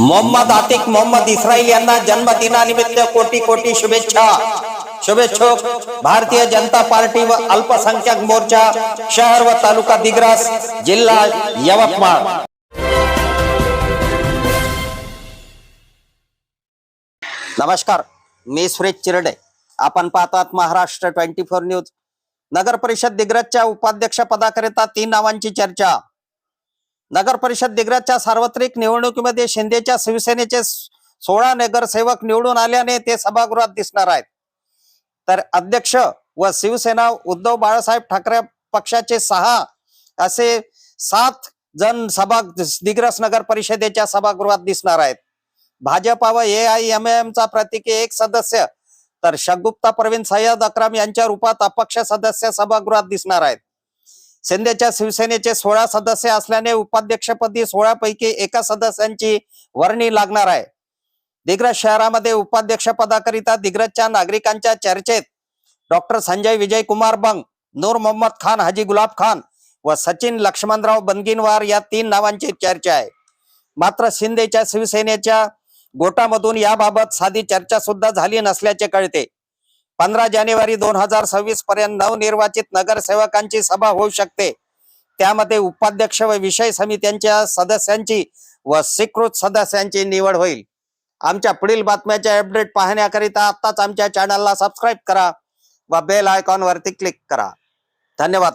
Mohammed Atiq Mohammed Israel यांना जन्मदिनानिमित्त कोटी कोटी शुभेच्छा। शुभेच्छुक भारतीय जनता पार्टी व अल्पसंख्याक मोर्चा शहर व तालुका दिग्रस जिल्हा यवतमाळ। नमस्कार, मी सुरेश चिरडे। आपण पाहतात महाराष्ट्र 24 न्यूज। नगर परिषद दिग्रसच्या उपाध्यक्ष पदाकरिता 3 नावांची चर्चा। नगर परिषद दिग्रसच्या सार्वत्रिक निवडणुकीमध्ये शिंदेच्या शिवसेनेचे 16 नगरसेवक निवडून आल्याने ते सभागृहात दिसणार आहेत। तर अध्यक्ष व शिवसेना उद्धव बाळासाहेब ठाकरे पक्षाचे 6 असे 7 जण दिग्रस नगर परिषदेच्या सभागृहात दिसणार आहेत। भाजपा व AIMIM चा प्रत्येकी 1 सदस्य तर शगुप्ता परवीन सय्यद अक्रम यांच्या रूपात अपक्ष सदस्य सभागृहात दिसणार आहेत। शिंदेच्या शिवसेनेचे 16 सदस्य असल्याने उपाध्यक्षपदी 16 पैकी 1 सदस्यांची वर्णी लागणार आहे। दिग्रस शहरामध्ये उपाध्यक्ष पदाकरिता दिग्रसच्या नागरिकांच्या चर्चेत डॉक्टर संजय विजय कुमार बंग, नूर मोहम्मद खान हाजी गुलाब खान व सचिन लक्ष्मणराव बनगिनवार या 3 नावांची चर्चा आहे। मात्र शिंदेच्या शिवसेनेच्या गोटामधून याबाबत साधी चर्चा सुद्धा झाली नसल्याचे कळते। 15 जानेवारी 2026 पर्यंत नवनिर्वाचित नगरसेवकांची सभा होऊ शकते। त्यामध्ये उपाध्यक्ष व विषय समित्यांच्या सदस्यांची व स्वीकृत सदस्यांची निवड होईल। आमच्या पुढील बातम्याचे अपडेट पाहण्याकरिता आताच आमच्या चॅनलला सबस्क्राइब करा व बेल आयकॉन वरती क्लिक करा। धन्यवाद।